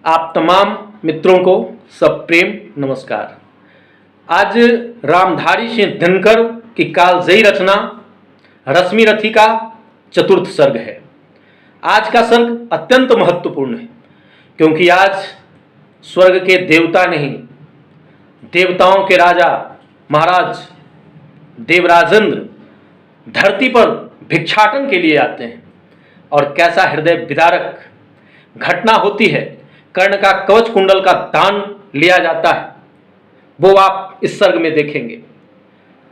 आप तमाम मित्रों को सब प्रेम नमस्कार। आज रामधारी सिंह दिनकर की कालजयी रचना रश्मि रथी का चतुर्थ सर्ग है। आज का सर्ग अत्यंत महत्वपूर्ण है क्योंकि आज स्वर्ग के देवता नहीं, देवताओं के राजा महाराज देवराजेंद्र धरती पर भिक्षाटन के लिए आते हैं और कैसा हृदय विदारक घटना होती है। कर्ण का कवच कुंडल का दान लिया जाता है, वो आप इस सर्ग में देखेंगे।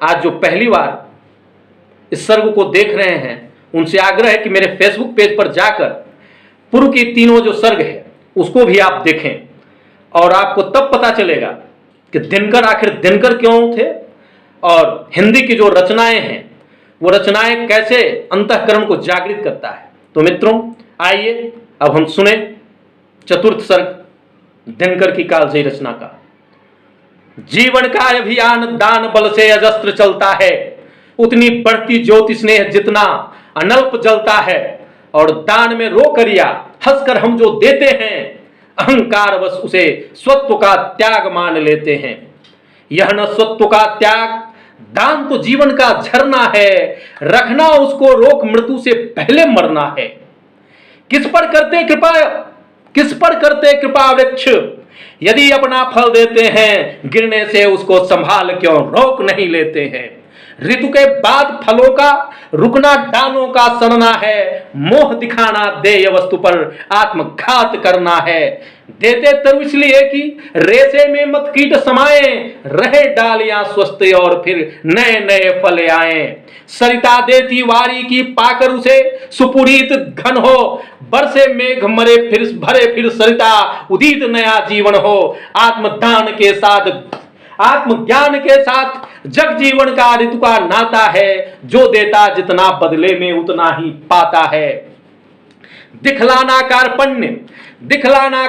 आज जो पहली बार इस सर्ग को देख रहे हैं उनसे आग्रह है कि मेरे फेसबुक पेज पर जाकर पूर्व की तीनों जो सर्ग है उसको भी आप देखें और आपको तब पता चलेगा कि दिनकर आखिर दिनकर क्यों थे और हिंदी की जो रचनाएं हैं वो रचनाएं कैसे अंतःकरण को जागृत करता है। तो मित्रों, आइए अब हम सुने चतुर्थ सर्ग दिनकर की कालजयी रचना का। जीवन का अभियान दान बल से अजस्त्र चलता है, उतनी बढ़ती ज्योति स्नेह जितना अनल्प जलता है। और दान में रो करिया हंसकर हम जो देते हैं, अहंकार बस उसे स्वत्व का त्याग मान लेते हैं। यह न स्वत्व का त्याग, दान तो जीवन का झरना है, रखना उसको रोक मृत्यु से पहले मरना है। किस पर करते कृपा वृक्ष, यदि अपना फल देते हैं गिरने से उसको संभाल क्यों रोक नहीं लेते हैं। ऋतु के बाद फलों का रुकना डालों का सड़ना है, मोह दिखाना देय वस्तु पर आत्मघात करना है। देते तरु इसलिए कि रेशे में मत कीट समाए, रहे डालियां स्वस्थ और फिर नए नए फल आए। सरिता देती वारी की पाकर उसे सुपुरीत घन हो, बरसे मेघ मरे फिर भरे फिर सरिता उदित नया जीवन हो। आत्मज्ञान के साथ जग जीवन का ऋतु का नाता है, जो देता जितना बदले में उतना ही पाता है। दिखलाना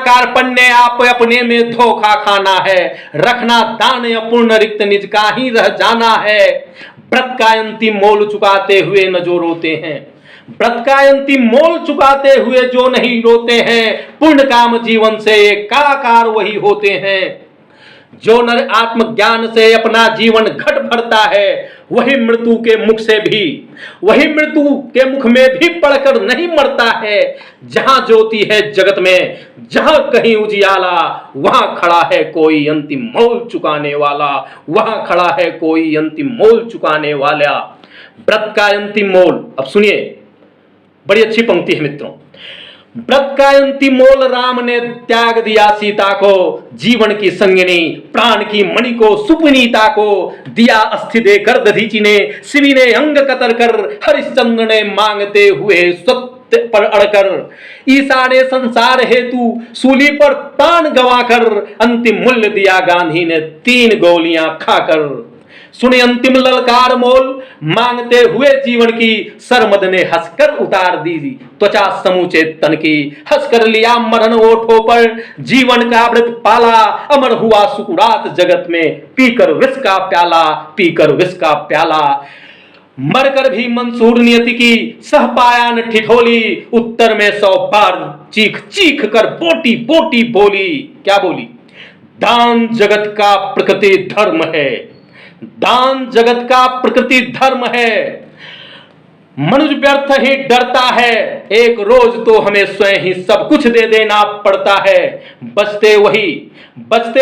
कार्पण्य आप अपने में धोखा खाना है, रखना दान अपूर्ण रिक्त निज का ही रह जाना है। व्रत का अंतिम मोल चुकाते हुए न जो रोते हैं, व्रत का अंतिम मोल चुकाते हुए जो नहीं रोते हैं, पूर्ण काम जीवन से एकाकार वही होते हैं। जो नर आत्मज्ञान से अपना जीवन घट भरता है, वही मृत्यु के मुख में भी पड़कर नहीं मरता है। जहां ज्योति है जगत में, जहां कहीं उजियाला, वहां खड़ा है कोई अंतिम मोल चुकाने वाला, वहां खड़ा है कोई अंतिम मोल चुकाने वाला। व्रत का अंतिम मोल, अब सुनिए, बड़ी अच्छी पंक्ति है मित्रों। व्रत का अंतिम मोल राम ने त्याग दिया सीता को, जीवन की संगिनी प्राण की मणि को सुपनीता को दिया अस्थि देकर दधीचि ने, शिवी ने अंग कतर कर हरिश्चंद्र ने मांगते हुए सत्य पर अड़कर, ईसा ने संसार हेतु सूली पर प्राण गंवाकर, अंतिम मूल्य दिया गांधी ने 3 गोलियां खाकर। सुने अंतिम ललकार मोल मांगते हुए जीवन की, सरमद ने हंसकर उतार दी त्वचा समूचे तन की। हंसकर लिया मरण ओठों पर, जीवन का अमृत पाला, अमर हुआ सुकुरात जगत में, पीकर विष का प्याला। मरकर भी मंसूर नियति की सह पाया न ठिठोली, उत्तर में 100 बार चीख कर बोटी बोटी बोली। क्या बोली? दान जगत का प्रकृति धर्म है, दान जगत का प्रकृति धर्म है। मनुष्य व्यर्थ ही डरता है, एक रोज तो हमें स्वयं ही सब कुछ दे देना पड़ता है। बचते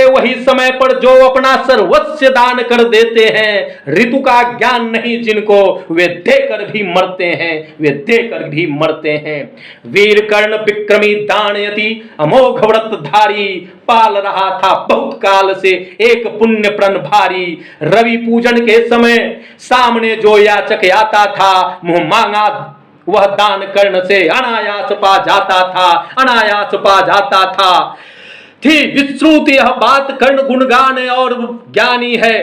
वही समय पर जो अपना सर्वस्व दान कर देते हैं। ऋतु का ज्ञान नहीं जिनको, वे देकर भी मरते हैं। वीर कर्ण विक्रमी दानयति अमोघ व्रतधारी, पाल रहा था बहुत काल से एक पुण्य प्रण भारी। रवि पूजन के समय सामने जो याचक आता था, मुंह मांगा वह दान कर्ण से अनायास पा जाता था। थी विश्रुत यह बात, कर्ण गुणगान और ज्ञानी है,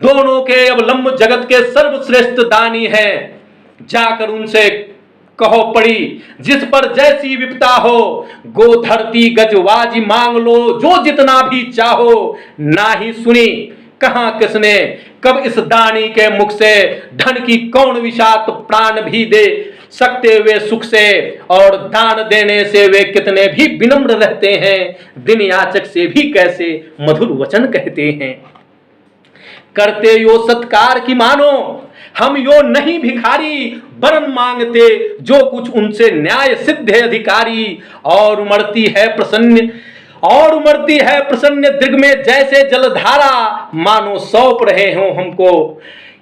दोनों के अवलंब जगत के सर्वश्रेष्ठ दानी है। जाकर उनसे कहो पड़ी जिस पर जैसी विपता हो, गो धरती गजवाजी मांग लो जो जितना भी चाहो। ना ही सुनी कहां किसने कब इस दानी के मुख से, धन की कौन विषाक्त प्राण भी दे सकते वे सुख से और दान देने से वे कितने भी विनम्र रहते हैं, दिन याचक से भी कैसे मधुर वचन कहते हैं। करते यो सत्कार की मानो, हम यो नहीं भिखारी, वरन मांगते जो कुछ उनसे न्याय सिद्ध है अधिकारी। और उमड़ती है प्रसन्न दृग में जैसे जलधारा, मानो सौंप रहे हो हमको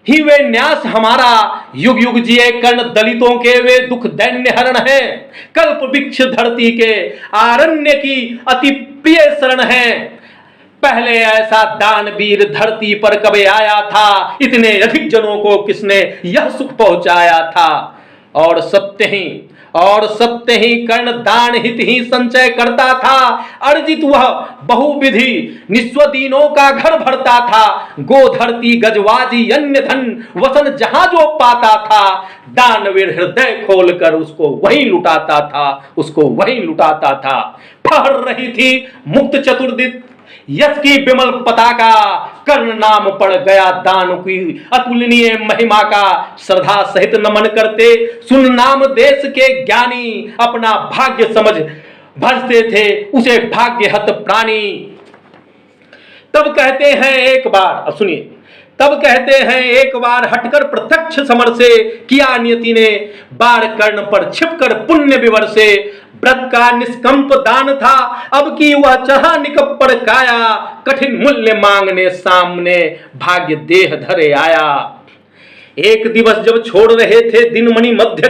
ही वे न्यास हमारा। युग युग जिए कर्ण दलितों के वे दुख दैन्य हरण है, कल्प वृक्ष धरती के आरण्य की अति प्रिय शरण है। पहले ऐसा दानवीर धरती पर कभी आया था, इतने अधिक जनों को किसने यह सुख पहुंचाया था। और सत्य ही कर्ण दान हित ही संचय करता था, अर्जित वह बहुविधि निस्वदीनों का घर भरता था। गोधरती गजवाजी अन्य धन वसन जहां जो पाता था, दानवीर हृदय खोलकर उसको वही लुटाता था। फहर रही थी मुक्त चतुर्दित यश की विमल पताका, कर्ण नाम पड़ गया दान की अतुलनीय महिमा का। श्रद्धा सहित नमन करते सुन नाम देश के ज्ञानी, अपना भाग्य समझ भजते थे उसे भाग्यहत प्राणी। तब कहते हैं एक बार हटकर प्रत्यक्ष समर से, किया नियति ने बार कर्ण पर छिपकर पुण्य विवर से। व्रत का निष्कंप दान था अब की वह चढ़ा निकप पर काया, कठिन मूल्य मांगने सामने भाग्य देह धरे आया। एक दिवस जब छोड़ रहे थे दिनमणि मध्य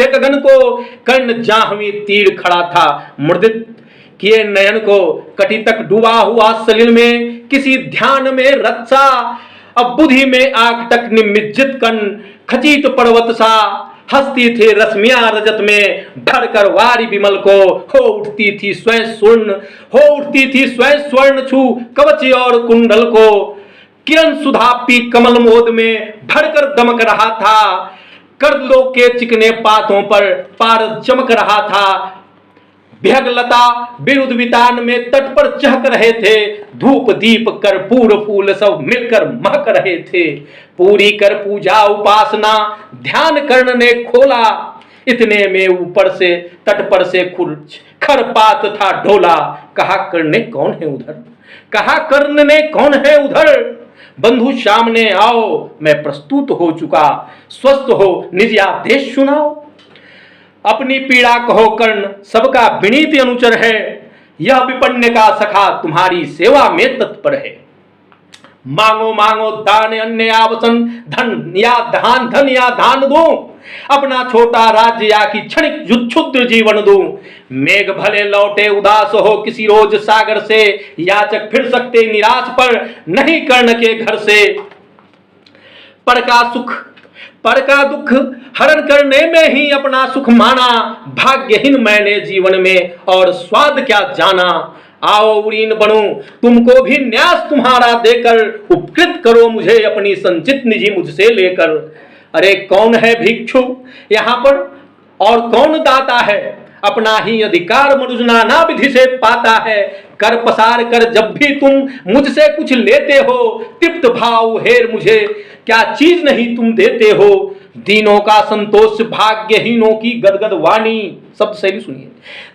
गगन को, कर्ण जाह्नवी तीर खड़ा था मुद्रित किए नयन को। कटी तक डूबा हुआ सलिल में किसी ध्यान में रक्षा, अब बुद्धि में आग तक निमिज्जित कण खचित पर्वत सा। हंसती थी रश्मियां रजत में भरकर वारी विमल को, हो उठती थी स्वयं स्वर्ण छू कवच और कुंडल को। किरण सुधा पी कमल मोद में भरकर दमक रहा था, कर्दलों के चिकने पातों पर पारद चमक रहा था। भ्यगलता विरुद्ध वितान में तट पर चहक रहे थे, धूप दीप कर्पूर फूल सब मिलकर महक रहे थे। पूरी कर पूजा उपासना ध्यान कर्ण ने खोला, इतने में ऊपर से तट पर से खरपात था ढोला। कहा कर्ण ने कौन है उधर, बंधु सामने आओ मैं प्रस्तुत हो चुका, स्वस्थ हो निज आदेश सुनाओ। अपनी पीड़ा कहो कर्ण सबका विनीत अनुचर है, यह विपन्न का सखा तुम्हारी सेवा में तत्पर है। मांगो दान अन्न या वसन, धन या दान दो, अपना छोटा राज्य या कि क्षणिक क्षुद्र जीवन दो। मेघ भले लौटे उदास हो किसी रोज सागर से, याचक फिर सकते निराश पर नहीं कर्ण के घर से। पर का दुख हरण करने में ही अपना सुख माना, भाग्यहीन मैंने जीवन में और स्वाद क्या जाना। आओ उरीन बनूं तुमको भी न्यास तुम्हारा देकर, उपकृत करो मुझे अपनी संचित निधि मुझसे लेकर। अरे कौन है भिक्षु यहाँ पर और कौन दाता है, अपना ही अधिकार मनुष्य नाना विधि से पाता है। कर पसार कर जब भी तुम मुझसे कुछ लेते हो, तृप्त भाव हेर मुझे क्या चीज नहीं तुम देते हो। दीनों का संतोष भाग्यहीनों की गदगद वाणी, शब्द शैली सुनिए।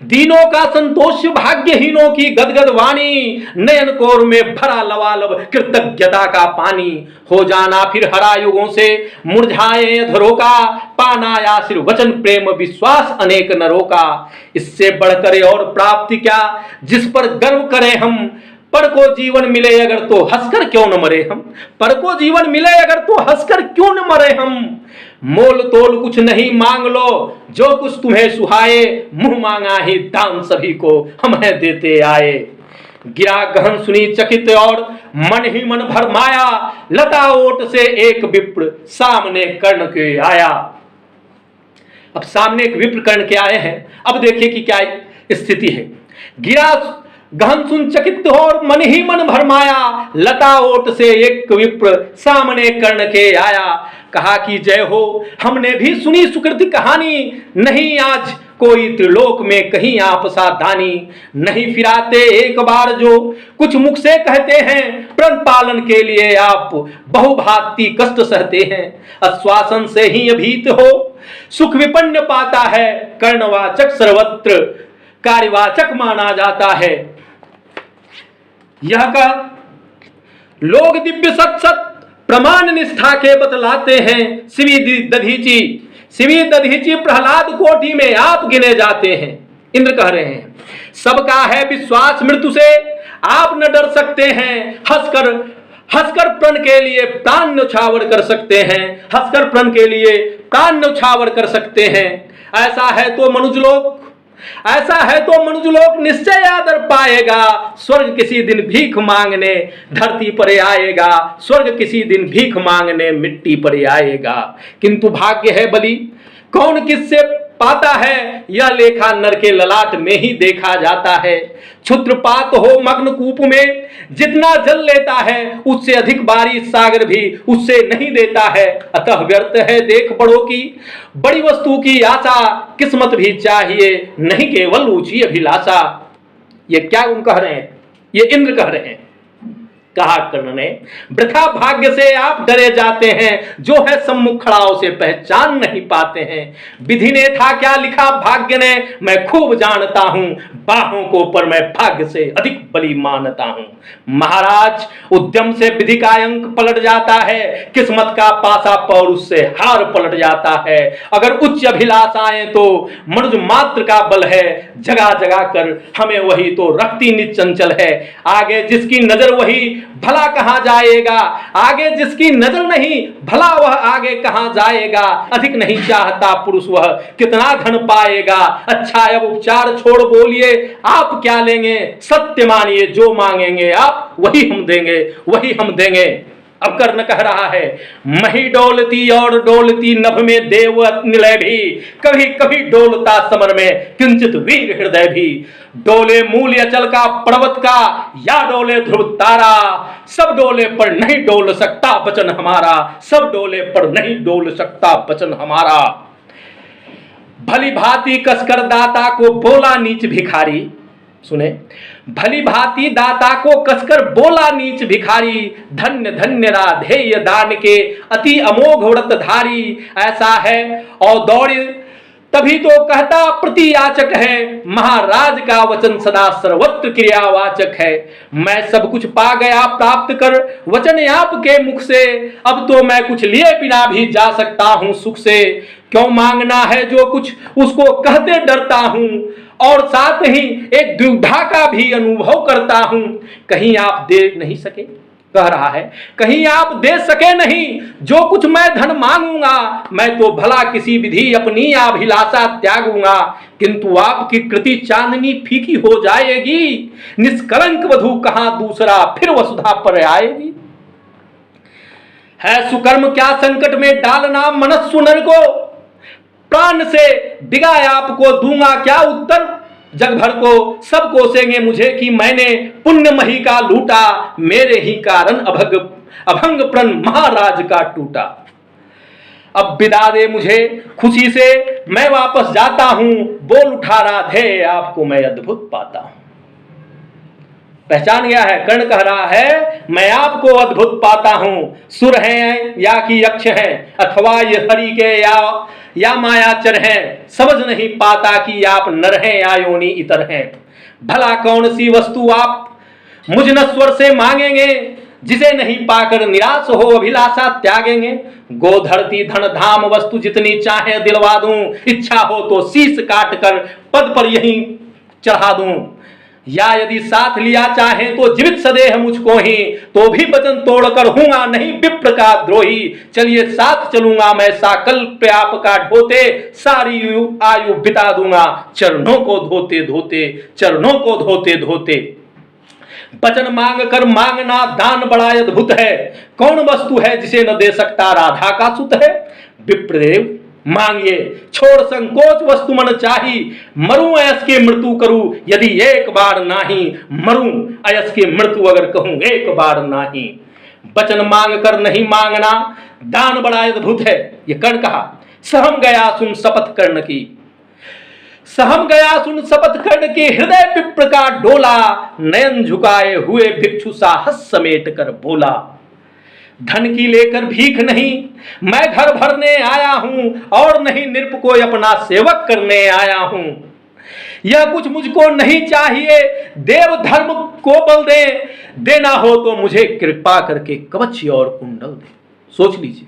दीनों का संतोष भाग्यहीनों की गदगद वाणी, नयन कोर में भरा लवालब कृतज्ञता का पानी। हो जाना फिर हरा युगों से मुरझाए अधरों का, पाना या सिर वचन प्रेम विश्वास अनेक नरों का। इससे बढ़कर और प्राप्ति क्या जिस पर गर्व करें हम, पर को जीवन मिले अगर तो हंसकर क्यों न मरे हम। पर को जीवन मिले अगर तो हंसकर क्यों न मरे हम। मोल तोल कुछ नहीं मांग लो, जो कुछ तुम्हें सुहाए, मुंह मांगा ही दान सभी को हमें देते आए। गिरा गहन सुनी चकित और मन ही मन भरमाया, लता ओट से एक विप्र सामने कर्ण के आया। अब सामने एक विप्र कर्ण के आए हैं, अब देखिए कि क्या स्थिति है। गिरा गहन सुन चकित और मन ही मन भरमाया, लता ओट से एक विप्र सामने कर्ण के आया। कहा कि जय हो हमने भी सुनी सुकृति कहानी, नहीं आज कोई त्रिलोक में कहीं आप सा दानी नहीं फिराते एक बार जो कुछ मुख से कहते हैं प्रण पालन के लिए आप बहुभांति कष्ट सहते हैं आश्वासन से ही अभीत हो सुख विपन्न पाता है कर्णवाचक सर्वत्र कार्यवाचक माना जाता है यह का लोग दिव्य सत सत प्रमाण निष्ठा के बतलाते हैं शिवी दधीची प्रहलाद कोटि में आप गिने जाते हैं इंद्र कह रहे हैं सबका है विश्वास मृत्यु से आप न डर सकते हैं हंसकर प्रण के लिए प्राण न्यौछावर कर सकते हैं हंसकर प्रण के लिए प्राण न्यौछावर कर सकते हैं ऐसा है तो मनुष्यलोक निश्चय आदर पाएगा स्वर्ग किसी दिन भीख मांगने धरती पर आएगा स्वर्ग किसी दिन भीख मांगने मिट्टी पर आएगा किंतु भाग्य है बलि कौन किससे पाता है यह लेखा नर के ललाट में ही देखा जाता है क्षुद्रपात हो मग्न कूप में जितना जल लेता है उससे अधिक बारिश सागर भी उससे नहीं देता है अतः व्यर्थ है देख बड़ों की बड़ी वस्तु की आशा किस्मत भी चाहिए नहीं केवल ऊंची अभिलाषा ये क्या उन कह रहे हैं ये इंद्र कह रहे हैं कहा कर्ण ने वृथा भाग्य से आप डरे जाते हैं जो है सम्मुख खड़ा उसे पहचान नहीं पाते हैं विधि ने था क्या लिखा भाग्य ने मैं खूब जानता हूं बाहों को पर मैं भाग्य से अधिक बलि मानता हूं महाराज उद्यम से विधि का अंक पलट जाता है किस्मत का पासा पौरुष से हार पलट जाता है अगर उच्च अभिलाषाएं तो मनुष्य मात्र का बल है जगा जगा कर हमें वही तो रखती नित चंचल है आगे जिसकी नजर वही भला कहां जाएगा आगे जिसकी नजर नहीं भला वह आगे कहां जाएगा अधिक नहीं चाहता पुरुष वह कितना धन पाएगा अच्छा अब उपचार छोड़ बोलिए आप क्या लेंगे सत्य मानिए जो मांगेंगे आप वही हम देंगे अब कर्ण कह रहा है मही डोलती और डोलती नभ में देव निलय भी कभी कभी डोलता समर में किंचित वीर हृदय भी डोले मूल अचल का पर्वत का या डोले ध्रुव तारा सब डोले पर नहीं डोल सकता वचन हमारा सब डोले पर नहीं डोल सकता वचन हमारा भली भांति कसकर दाता को बोला नीच भिखारी सुने भली भांति दाता को कसकर बोला नीच भिखारी धन्य धन्य राधेय दान के अति अमोघ व्रतधारी ऐसा है और दौड़ तभी तो कहता प्रतियाचक है महाराज का वचन सदा सर्वत्र क्रियावाचक है मैं सब कुछ पा गया प्राप्त कर वचन आपके मुख से अब तो मैं कुछ लिए बिना भी जा सकता हूं सुख से क्यों मांगना है जो कुछ उसको कहते डरता हूं और साथ ही एक दुविधा का भी अनुभव करता हूं कहीं आप दे नहीं सके कह रहा है कहीं आप दे सके नहीं जो कुछ मैं धन मांगूंगा मैं तो भला किसी विधि अपनी अभिलाषा त्यागूंगा किंतु आपकी कृति चांदनी फीकी हो जाएगी निष्कलंक वधु कहां दूसरा फिर वसुधा पर आएगी है सुकर्म क्या संकट में डालना मनस्सु नर को प्राण से डिगा आपको दूंगा क्या उत्तर जग भर को सब कोसेंगे मुझे कि मैंने पुण्य मही का लूटा मेरे ही कारण अभंग प्रण महाराज का टूटा अब विदा दे मुझे खुशी से मैं वापस जाता हूं बोल उठा राधे आपको मैं अद्भुत पाता हूं पहचान गया है कर्ण कह रहा है मैं आपको अद्भुत पाता हूं सुर हैं या कि यक्ष हैं अथवा ये हरि के या मायाचर हैं समझ नहीं पाता कि आप नर हैं या योनि इतर हैं भला कौन सी वस्तु आप मुझ नश्वर से मांगेंगे जिसे नहीं पाकर निराश हो अभिलाषा त्यागेंगे गो धरती धन धाम वस्तु जितनी चाहे दिलवा दूं इच्छा हो तो शीश काट कर पद पर यहीं चढ़ा दूं या यदि साथ लिया चाहे तो जीवित सदेह मुझको ही तो भी वचन तोड़कर हूंगा नहीं विप्र का द्रोही चलिए साथ चलूंगा मैं साकल्प आपका ढोते सारी आयु बिता दूंगा चरणों को धोते धोते वचन मांग कर मांगना दान बड़ा अद्भुत है कौन वस्तु है जिसे न दे सकता राधा का सुत है विप्रदेव मांगिए छोड़ संकोच वस्तु मन चाही मरूं अयस की मृत्यु करूं यदि एक बार नहीं मरूं अयस की मृत्यु अगर कहूं एक बार नहीं वचन मांग कर नहीं मांगना दान बड़ा अद्भुत है ये कर्ण कहा सहम गया सुन शपथ कर्ण की सहम गया सुन शपथ कर्ण के हृदय विप्र का डोला, नयन झुकाए हुए भिक्षु साहस समेट कर बोला, धन की लेकर भीख नहीं मैं घर भरने आया हूं, और नहीं नृप को अपना सेवक करने आया हूं। यह कुछ मुझको नहीं चाहिए, देव धर्म को बल दे, देना हो तो मुझे कृपा करके कवच और कुंडल दे। सोच लीजिए,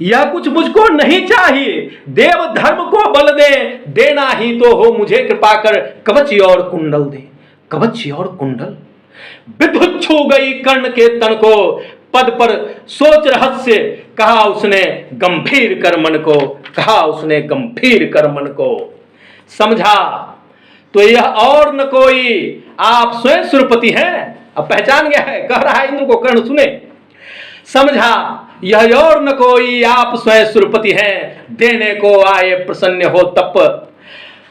यह कुछ मुझको नहीं चाहिए, देव धर्म को बल दे, देना ही तो हो मुझे कृपा कर कवच और कुंडल दे। कवच और कुंडल विद्युत छू गई कर्ण के तन को, पद पर सोच रहस्य कहा उसने गंभीर कर मन को, कहा उसने गंभीर कर मन को। समझा तो यह और न कोई आप स्वयं सुरपति हैं। अब पहचान गया है, कह रहा है इंद्र को कर्ण सुने। समझा यह और न कोई आप स्वयं सुरपति हैं, देने को आए प्रसन्न हो तप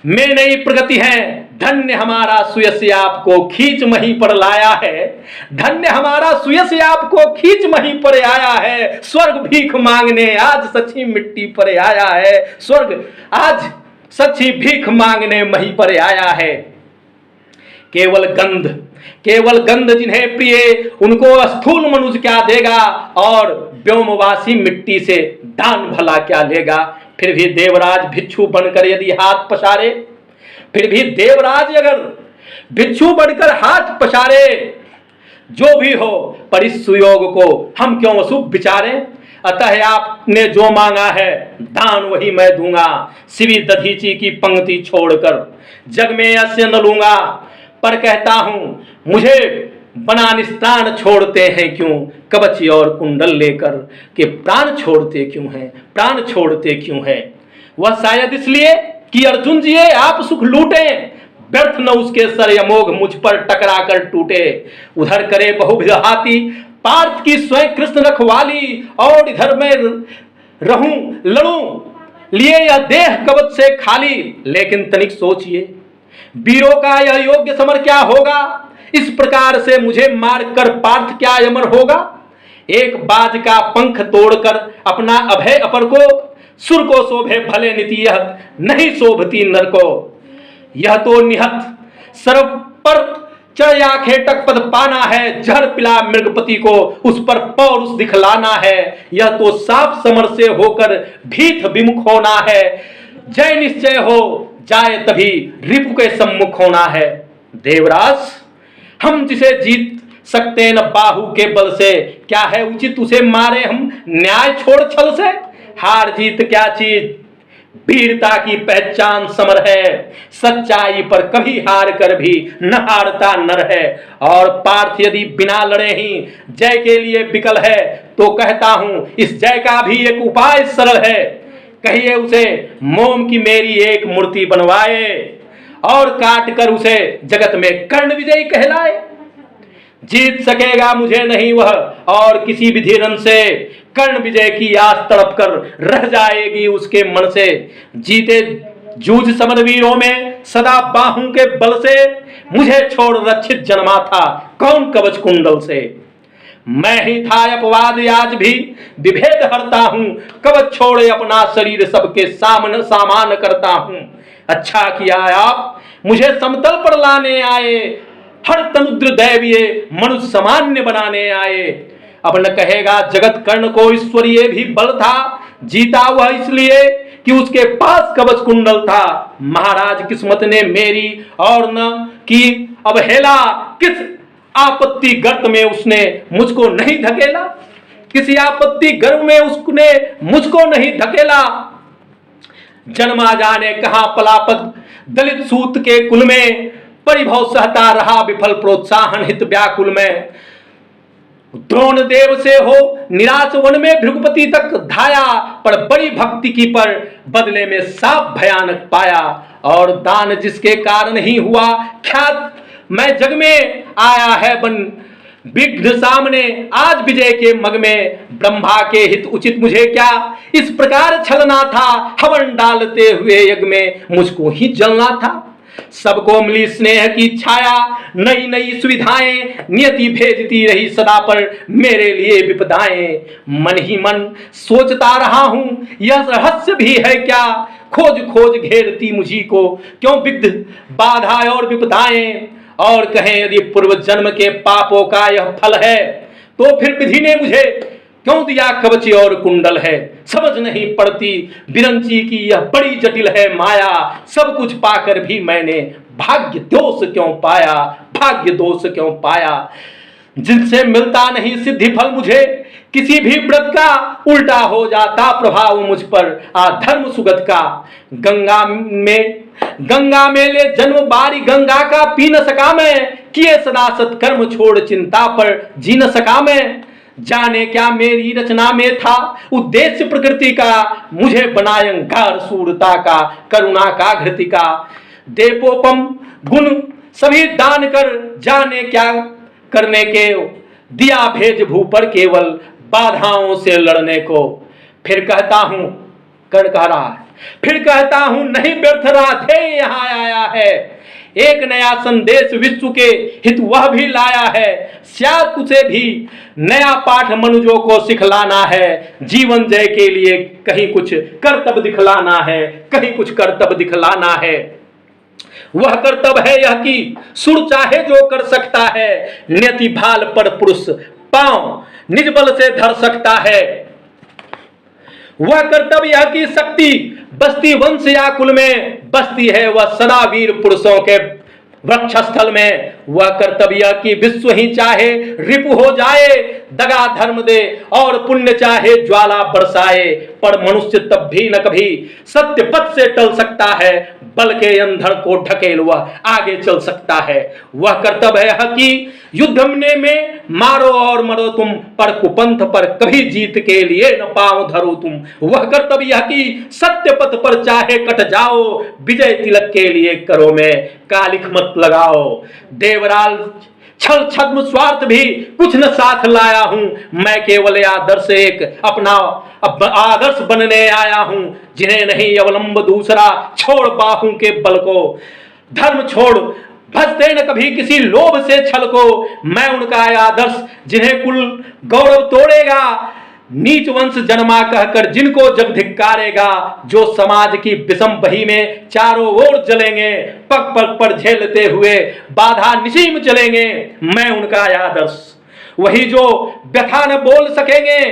में नई प्रगति है। धन्य हमारा सुयस आपको खींच मही पर लाया है, धन्य हमारा सुयस आपको खींच मही पर आया है। स्वर्ग भीख मांगने आज सच्ची मिट्टी पर आया है, स्वर्ग आज सच्ची भीख मांगने मही पर आया है। केवल गंध जिन्हें प्रिय उनको स्थूल मनुष्य क्या देगा, और व्योमवासी मिट्टी से दान भला क्या लेगा। फिर भी देवराज भिक्षु बनकर यदि हाथ पसारे, फिर भी देवराज अगर भिक्षु बनकर हाथ पसारे, जो भी हो पर इस सुयोग को हम क्यों अशुभ विचारें। अतः आपने जो मांगा है दान वही मैं दूंगा, शिवी दधीची की पंक्ति छोड़कर जग में ऐसे न लूंगा। पर कहता हूं मुझे बना निस्तान छोड़ते हैं क्यों, कवच और कुंडल लेकर के प्राण छोड़ते क्यों हैं, प्राण छोड़ते क्यों हैं। वह शायद इसलिए कि अर्जुन जी आप सुख लूटे, व्यर्थ न उसके सर अमोघ मुझ पर टकरा कर टूटे। उधर करे बहुविध हाथी पार्थ की स्वयं कृष्ण रखवाली, और इधर मैं रहूं लड़ूं लिए यह देह कवच से खाली। लेकिन तनिक सोचिए वीरों का यह योग्य समर क्या होगा, इस प्रकार से मुझे मार कर पार्थ क्या अमर होगा। एक बाज का पंख तोड़कर अपना अभय अपर को, सुर को शोभे भले नीति यह नहीं शोभती नर को। यह तो निहत सर्व पर चढ़ आंखें टक पद पाना है, जहर पिला मृगपति को उस पर पौरुष दिखलाना है। यह तो साफ समर से होकर भीत विमुख होना है, जय निश्चय हो जाए तभी रिपु के सम्मुख होना है। देवराज हम जिसे जीत सकते न बाहु के बल से, क्या है उचित उसे मारे हम न्याय छोड़ छल से। हार जीत क्या चीज, वीरता की पहचान समर है, सच्चाई पर कभी हार कर भी न हारता नर है। और पार्थ यदि बिना लड़े ही जय के लिए विकल है, तो कहता हूं इस जय का भी एक उपाय सरल है। कहिए उसे मोम की मेरी एक मूर्ति बनवाए, और काट कर उसे जगत में कर्ण विजयी कहलाए। जीत सकेगा मुझे नहीं वह और किसी विधि रन से, कर्ण विजय की आस तड़प कर रह जाएगी उसके मन से। जीते जूझ समरवीरों में सदा बाहों के बल से, मुझे छोड़ रक्षित जन्मा था कौन कवच कुंडल से। मैं ही था अपवाद आज भी विभेद हरता हूं, कवच छोड़े अपना शरीर सबके सामने सामान करता हूं। अच्छा किया आप मुझे समतल पर लाने आए, हर तनुद्र दैवीय मनुष्य सामान्य बनाने आए। अब न कहेगा जगत कर्ण को ईश्वरीय भी बल था, जीता वह इसलिए कि उसके पास कवच कुंडल था। महाराज किस्मत ने मेरी और न की अवहेला, किस आपत्ति गर्त में उसने मुझको नहीं धकेला, किसी आपत्ति गर्भ में उसने मुझको नहीं धकेला। जन्मा जाने कहां पलापद दलित सूत के कुल में, परिभव सहता रहा विफल प्रोत्साहन हित व्याकुल में। द्रोण देव से हो निराश वन में भृगुपति तक धाया, पर बड़ी भक्ति की पर बदले में साफ भयानक पाया। और दान जिसके कारण ही हुआ ख्यात मैं जग में आया है बन विघ्न सामने, आज विजय के मग में ब्रह्मा के हित उचित मुझे क्या, इस प्रकार छलना था हवन डालते हुए यज्ञ में मुझको ही जलना था। सबको मिली स्नेह की छाया, नई नई सुविधाएं नियति भेजती रही सदा पर मेरे लिए विपदाएं। मन ही मन सोचता रहा हूं यह रहस्य भी है क्या, खोज खोज घेरती मुझी को, क्यों विघ्न बाधा और विपदाएं, और कहें यदि पूर्व जन्म के पापों का यह फल है, तो फिर विधि ने मुझे क्यों दिया कवच और कुंडल है। समझ नहीं पड़ती बिरंची की यह बड़ी जटिल है माया, सब कुछ पाकर भी मैंने भाग्य दोष क्यों पाया, भाग्य दोष क्यों पाया। जिनसे मिलता नहीं सिद्धि फल मुझे, किसी भी व्रत का उल्टा हो जाता प्रभाव मुझ पर अधर्म सुगत का। गंगा में ले जन्म बारी गंगा का पी न सका मैं, किए सदा सत्कर्म छोड़ चिंता पर जी न सका मैं। जाने क्या मेरी रचना में था उद्देश्य प्रकृति का, मुझे बनाए अंगार सूरता का, करुणा का घृति का। देपोपम गुण सभी दान कर, जाने क्या करने के दिया भेज भू पर केवल बाधाओं से लड़ने को। फिर कहता हूं, कर्ण कह रहा है, फिर कहता हूं नहीं व्यर्थ राधे यहां आया है, एक नया संदेश विश्व के हित वह भी लाया है। शायद उसे भी नया पाठ मनुजों को सिखलाना है, जीवन जय के लिए कहीं कुछ कर्तव्य दिखलाना है, कहीं कुछ कर्तव्य दिखलाना है। वह कर्तव्य है यह कि सुर चाहे जो कर सकता है, नियति भाल पर पुरुष पांव निज बल से धर सकता है। वह कर्तव्य यह कि शक्ति बस्ती वंश या कुल में बसती है, वह सदा वीर पुरुषों के वक्षस्थल में। वह कर्तव्य कि विश्व ही चाहे रिपु हो जाए, दगा धर्म दे और पुण्य चाहे ज्वाला बरसाए, पर मनुष्य तब भी न कभी सत्य पथ से टल सकता है, बल के अंधड़ को ढकेल वह आगे चल सकता है। वह कर्तव्य है कि युद्ध में मारो और मरो तुम, पर कुपंथ पर कभी जीत के लिए न पांव धरो तुम। वह कर्तव्य है कि सत्य पथ पर चाहे कट जाओ, विजय तिलक के लिए करो में कालिख मत लगाओ। देवराल छल छद्म स्वार्थ भी कुछ न साथ लाया हूं, मैं केवल आदर्श एक अपना आदर्श बनने आया हूं, जिन्हें नहीं अवलंब दूसरा छोड़ बाहू के बल को। धर्म छोड़ भजते न कभी किसी लोभ से छल को, मैं उनका आदर्श जिन्हें कुल गौरव तोड़ेगा, नीच वंश जन्मा कहकर जिनको जग धिक्कारेगा। जो समाज की विषम बही में चारों ओर जलेंगे, पग पग पर झेलते हुए बाधा निसीम चलेंगे, मैं उनका आदर्श। वही जो व्यथा न बोल सकेंगे,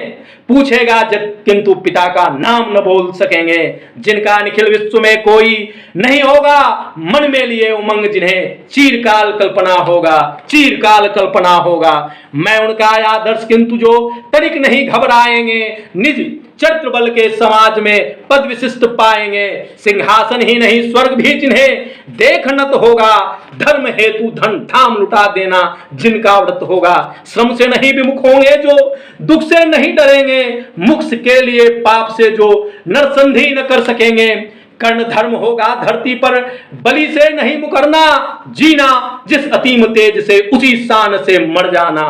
पूछेगा जग किंतु पिता का नाम न बोल सकेंगे। जिनका निखिल विश्व में कोई नहीं होगा, मन में लिए उमंग जिन्हें चीरकाल कल्पना होगा, चीरकाल कल्पना होगा। मैं उनका आदर्श किंतु जो तनिक नहीं घबराएंगे, निज चरित्र बल के समाज में पद विशिष्ट पाएंगे। सिंहासन ही नहीं स्वर्ग भी जिन्हें देख नत होगा, धर्म हेतु धन धाम लुटा देना जिनका व्रत होगा। श्रम से नहीं विमुख होंगे जो, दुख से नहीं डरेंगे, मोक्ष के लिए पाप से जो नरसंधि न कर सकेंगे। कर्ण धर्म होगा धरती पर बलि से नहीं मुकरना, जीना जिस अतीम तेज से उसी शान से मर जाना।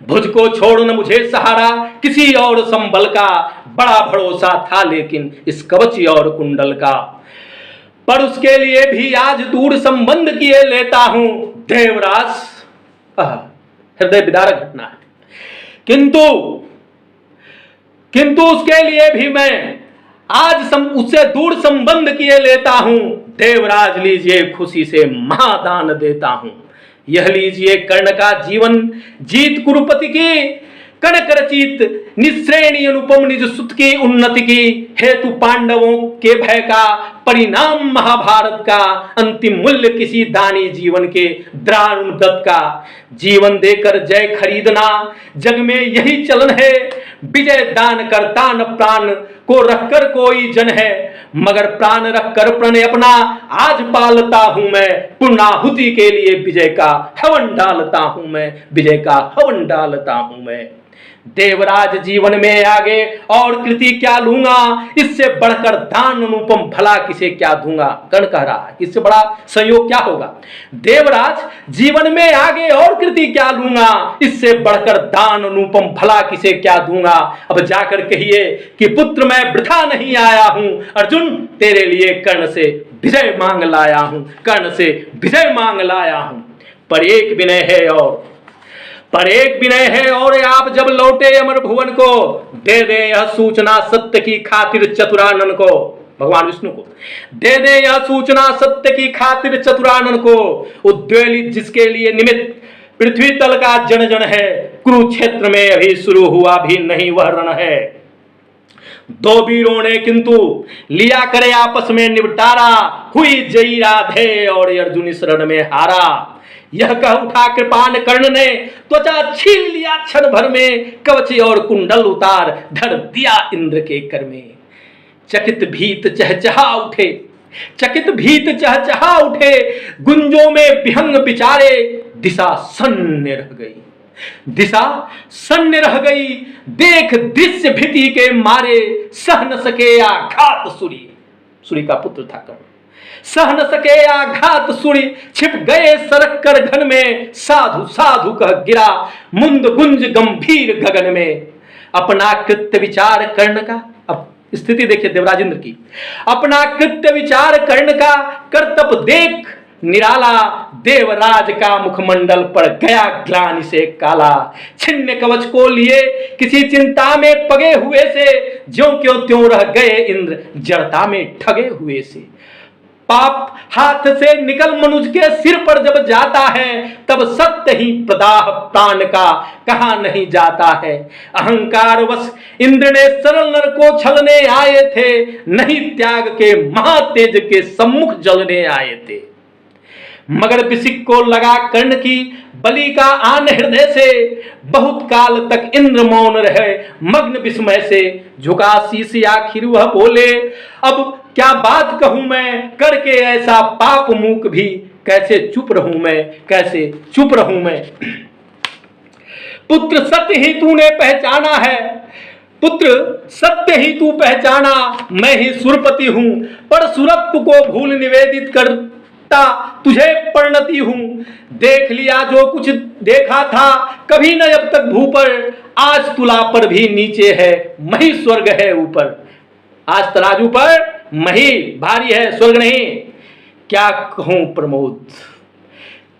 भुज को छोड़ न मुझे सहारा किसी और संबल का, बड़ा भरोसा था लेकिन इस कवच और कुंडल का, पर उसके लिए भी आज दूर संबंध किए लेता हूं। देवराज हृदय विदारक घटना है, किंतु उसके लिए भी मैं आज उससे दूर संबंध किए लेता हूं। देवराज लीजिए खुशी से महादान देता हूं, यह लीजिए कर्ण का जीवन जीत कुरुपति की, कनक रचित निश्रेणी अनुपम निज सुत की उन्नति की, हेतु पांडवों के भय का परिणाम महाभारत का, अंतिम मूल्य किसी दानी जीवन के द्राणुदत्त का। जीवन देकर जय खरीदना जग में यही चलन है, विजय दान करता न प्राण को रखकर कोई जन है, मगर प्राण रखकर प्रण अपना आज पालता हूं मैं, पूर्णाहुति के लिए विजय का हवन डालता हूं मैं, विजय का हवन डालता हूं मैं। देवराज जीवन में आगे और कृति क्या लूंगा, इससे बढ़कर दान अनुपम भला किसे क्या दूंगा। कर्ण कह रहा है इससे बड़ा संयोग क्या होगा। देवराज जीवन में आगे और कृति क्या लूंगा, इससे बढ़कर दान अनुपम भला किसे क्या दूंगा। अब जाकर कहिए कि पुत्र मैं वृथा नहीं आया हूं, अर्जुन तेरे लिए कर्ण से विजय मांग लाया हूं, कर्ण से विजय मांग लाया हूं। पर एक विनय है और आप जब लौटे अमर भुवन को, दे दे यह सूचना सत्य की खातिर चतुरानन को। भगवान विष्णु को। दे दे यह सूचना सत्य की खातिर चतुरानन को, उद्वेलित जिसके लिए निमित्त पृथ्वी तल का जन जन है, कुरुक्षेत्र में अभी शुरू हुआ भी नहीं वह रण है। दो वीरों ने किंतु लिया करे आपस में निपटारा, हुई जयी राधे और अर्जुन इस रण में हारा। यह कह उठा कृपान कर्ण ने त्वचा छीन लिया क्षण भर में, कवच और कुंडल उतार धर दिया इंद्र के कर में। चकित भीत चहचहा उठे, चकित भीत चहचहा उठे, गुंजों में विहंग विचारे, दिशा सन्न रह गई, दिशा सन्न रह गई। देख दृश्य भीति के मारे, सह न सके आघात सूरी, सूरी का पुत्र था कर्ण। सह न सके आघात सूरी, छिप गए सरक कर घन में, साधु साधु कह गिरा मुंद गुंज गंभीर गगन में। अपना कृत्य विचार कर्ण का, अब स्थिति देखिए देवराज इंद्र की, अपना कृत्य विचार कर्ण का, कर्तव्य देख निराला, देवराज का मुखमंडल पड़ गया ग्लानि से काला। छिन्न कवच को लिए किसी चिंता में पगे हुए से, ज्यों क्यों त्यों रह गए इंद्र जड़ता में ठगे हुए से। पाप हाथ से निकल मनुज के सिर पर जब जाता है, तब सत्य ही प्रदाह प्राण का कहा नहीं जाता है। अहंकार वश इंद्र ने सरल नर को छलने आए थे, नहीं त्याग के महातेज के सम्मुख जलने आए थे। मगर बिसिक को लगा कर्ण की बलि का आन हृदय से, बहुत काल तक इंद्र मौन रहे मग्न विस्मय से। झुका शीश आखिर वह बोले, अब क्या बात कहूं मैं, करके ऐसा पाप मूक भी, कैसे चुप रहूं मैं, कैसे चुप रहूं मैं। पुत्र सत्य ही तूने पहचाना है, पुत्र सत्य ही तू पहचाना, मैं ही सुरपति हूं, पर सुरत्व को भूल निवेदित कर तुझे परिणति हूं। देख लिया जो कुछ देखा था कभी न अब तक भूपर, आज तुला पर भी नीचे है मही स्वर्ग है ऊपर। आज तराजू पर मही भारी है, स्वर्ग नहीं। क्या कहूं प्रमोद,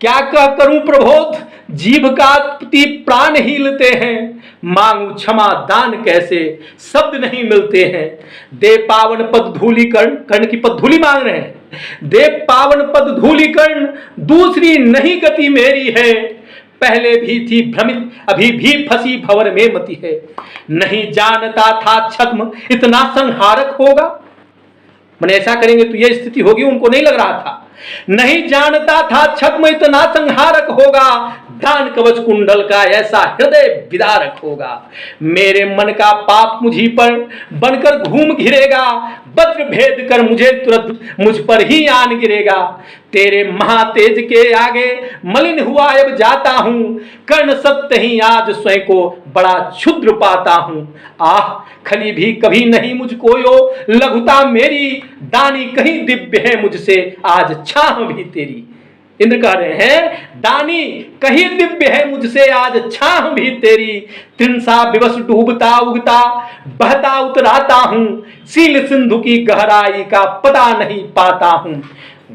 क्या करूं प्रबोध, जीभ का पति प्राण हीलते हैं। मांगू क्षमा दान कैसे, शब्द नहीं मिलते हैं। दे पावन पद धूलि कर्ण, कर्ण की पद धूलि मांग रहे हैं। दे पावन पद धूलि कर्ण, दूसरी नहीं गति मेरी है। पहले भी थी भ्रमित, अभी भी फंसी भंवर में मति है। नहीं जानता था छद्म इतना संहारक होगा, मैंने ऐसा करेंगे तो यह स्थिति होगी, उनको नहीं लग रहा था। नहीं जानता था छद्म इतना संहारक होगा, दान कवच कुंडल का ऐसा हृदय विदारक होगा। मेरे मन का पाप मुझी पर बनकर घूम घिरेगा, वज्र भेद कर मुझे तुरंत मुझ पर ही आन गिरेगा। तेरे महातेज के आगे मलिन हुआ अब जाता हूं, कर्ण सत्य ही आज स्वयं को बड़ा क्षुद्र पाता हूं। आह खली भी कभी नहीं मुझको यो लघुता मेरी, दानी कहीं दिव्य है मुझसे आज छाह भी तेरी। इंद्र कह रहे हैं दानी कहीं दिव्य है मुझसे आज छाह भी तेरी। त्रिंसा विवश डूबता उगता बहता उतराता हूं, सील सिंधु की गहराई का पता नहीं पाता हूं।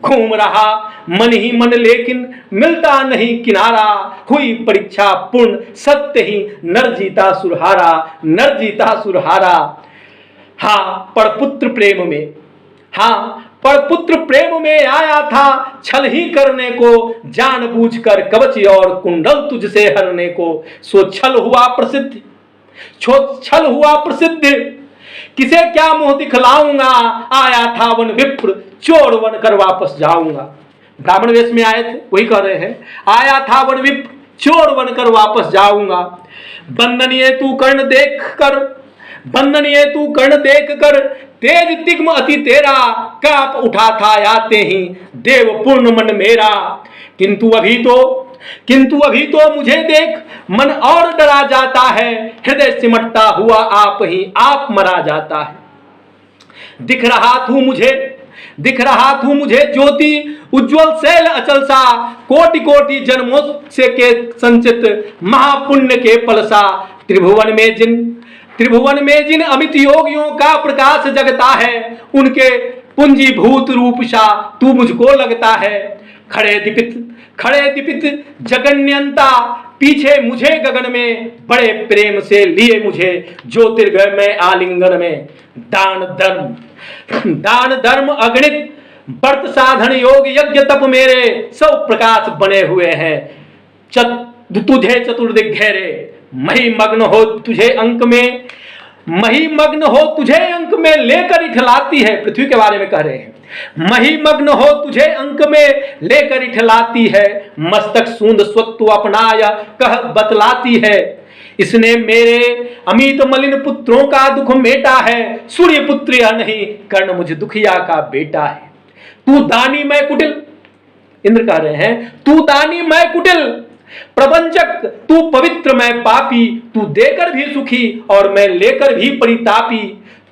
घूम रहा मन ही मन लेकिन मिलता नहीं किनारा, हुई परीक्षा पूर्ण सत्य ही नर जीता सुरहारा, नर जीता सुरहारा। हाँ पर पुत्र प्रेम में, हाँ पर पुत्र प्रेम में आया था छल ही करने को, जानबूझकर कवच और कुंडल तुझसे हरने को। सो छल हुआ प्रसिद्ध, छल हुआ प्रसिद्ध, किसे क्या मुंह दिखलाऊंगा। आया था वन विप्र चोर वन कर वापस जाऊंगा। ब्राह्मण वेश में आए थे, वही कह रहे हैं आया था वन विप्र चोर वन कर वापस जाऊंगा। बंदनीय तू कर्ण देख कर, बंदनीय तू कर्ण देख कर, तेज तिग्म अति तेरा, काप उठा था आते ही देव पूर्ण मन मेरा। किंतु अभी तो मुझे देख मन और डरा जाता है, हृदय सिमटता हुआ आप ही आप मरा जाता है। दिख रहा तू मुझे ज्योति उज्जवल शैल अचल सा, कोटि कोटि जन्मों से के संचित महापुण्य के फलसा। त्रिभुवन में जिन अमित योगियों का प्रकाश जगता है, उनके पुंजीभूत रूप सा तू मुझको लगता है। खड़े दीपित जगन्यंता, पीछे मुझे गगन में बड़े प्रेम से लिए मुझे ज्योतिर्गय में आलिंगन में। दान धर्म दान धर्म अगणित व्रत साधन योग यज्ञ तप मेरे सब प्रकाश बने हुए हैं। तुझे चतुर्दिक घेरे, मही मग्न हो तुझे अंक में, मही मग्न हो तुझे अंक में लेकर इठलाती है। पृथ्वी के बारे में कह रहे हैं, मही मग्न हो तुझे अंक में लेकर इठलाती है, मस्तक सूंद स्वत्व अपनाया कह बतलाती है। इसने मेरे अमित मलिन पुत्रों का दुख मेटा है, सूर्य पुत्र यह नहीं कर्ण मुझ दुखिया का बेटा है। तू दानी मैं कुटिल, इंद्र कह रहे हैं, तू दानी मैं कुटिल प्रबंचक, तू पवित्र मैं पापी, तू देकर भी सुखी और मैं लेकर भी परितापी।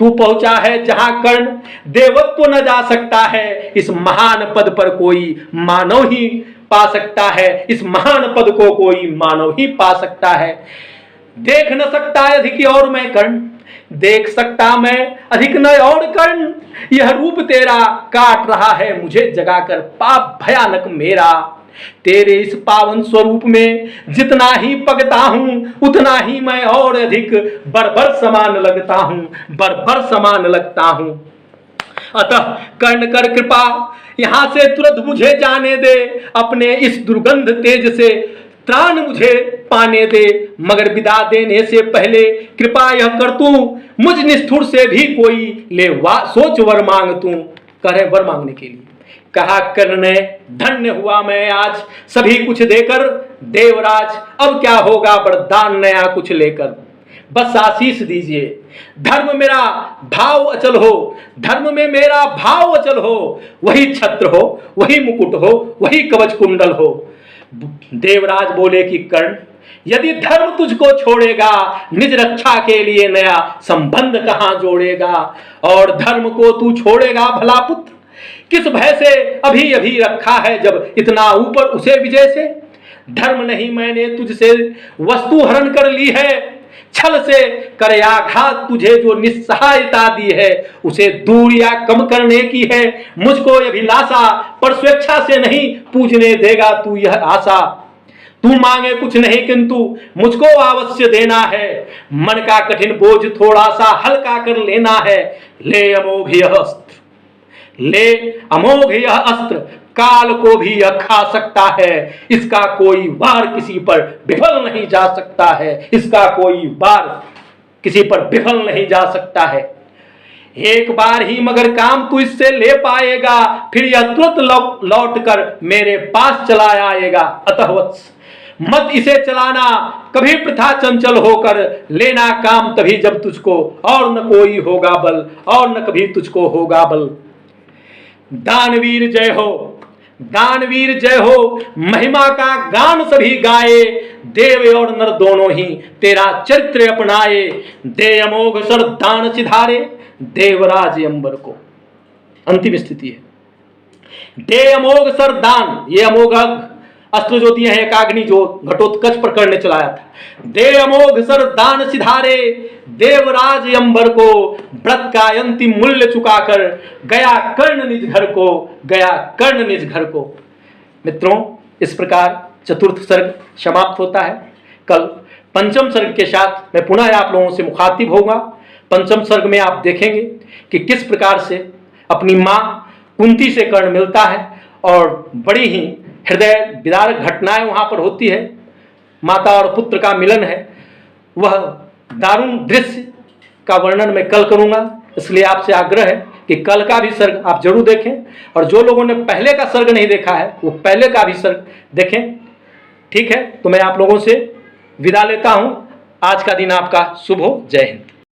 तू पहुंचा है जहां कर्ण देवत्व न जा सकता है, इस महान पद पर कोई मानव ही पा सकता है, इस महान पद को कोई मानव ही पा सकता है। देख न सकता अधिक और मैं कर्ण, देख सकता मैं अधिक न और कर्ण, यह रूप तेरा काट रहा है मुझे जगाकर पाप भयानक मेरा। तेरे इस पावन स्वरूप में जितना ही पगता हूं उतना ही मैं और अधिक बर्बर समान लगता हूं, बर्बर समान लगता हूं। अतः कर्ण कर कृपा यहां से तुरंत मुझे जाने दे, अपने इस दुर्गंध तेज से त्राण मुझे पाने दे, मगर विदा देने से पहले कृपा यह कर तू मुझ निष्ठुर से भी कोई ले सोच वर मांग तू। करे वर मांगने के लिए कहा कर्ण ने, धन्य हुआ मैं आज सभी कुछ देकर देवराज, अब क्या होगा वरदान नया कुछ लेकर। बस आशीष दीजिए, धर्म मेरा भाव अचल हो, धर्म में मेरा भाव अचल हो, वही छत्र हो, वही मुकुट हो, वही कवच कुंडल हो। देवराज बोले कि कर्ण यदि धर्म तुझको छोड़ेगा, निज रक्षा के लिए नया संबंध कहां जोड़ेगा, और धर्म को तू छोड़ेगा भला पुत्र, किस भय से अभी अभी रखा है जब इतना ऊपर उसे विजय से। धर्म नहीं मैंने तुझसे वस्तु हरण कर ली है, छल से कर आघात तुझे जो निस्सहायता दी है, उसे दूर या कम करने की है मुझको अभिलाषा, पर स्वेच्छा से नहीं पूजने देगा तू यह आशा। तू मांगे कुछ नहीं किंतु मुझको अवश्य देना है, मन का कठिन बोझ थोड़ा सा हल्का कर लेना है। ले अमोघ यह अस्त्र, ले अमोघ यह अस्त्र, काल को भी यह खा सकता है, इसका कोई वार किसी पर विफल नहीं जा सकता है, इसका कोई वार किसी पर विफल नहीं जा सकता है। एक बार ही मगर काम तू इससे ले पाएगा, फिर यह तुरंत लौट कर मेरे पास चला आएगा। अतः वत्स मत इसे चलाना कभी प्रथा चंचल होकर, लेना काम तभी जब तुझको और न कोई होगा बल, और न कभी तुझको होगा बल। दानवीर जय हो, दानवीर जय हो, महिमा का गान सभी गाए, देव और नर दोनों ही तेरा चरित्र अपनाए। दे अमोघ सर दान सिधारे, देवराज अंबर को। अंतिम स्थिति है, दे अमोघ सर दान, ये अमोघ अस्त्र जो दिए हैं एकाग्नि जो घटोत्कच पर करने चलाया था। दे अमोघ सर दान सिधारे, देवराज अंबर को व्रत का अंतिम मूल्य चुकाकर गया कर्ण निज घर को, गया कर्ण निज घर को। मित्रों, इस प्रकार चतुर्थ सर्ग समाप्त होता है। कल पंचम सर्ग के साथ मैं पुनः आप लोगों से मुखातिब होगा। पंचम सर्ग में आप देखेंगे कि किस प्रकार से अपनी मां कुंती से कर्ण मिलता है और बड़ी ही हृदय विदारक घटनाएं वहां पर होती है। माता और पुत्र का मिलन है, वह दारुण दृश्य का वर्णन मैं कल करूंगा, इसलिए आपसे आग्रह है कि कल का भी सर्ग आप जरूर देखें, और जो लोगों ने पहले का सर्ग नहीं देखा है वो पहले का भी सर्ग देखें। ठीक है, तो मैं आप लोगों से विदा लेता हूं। आज का दिन आपका शुभ हो। जय हिंद।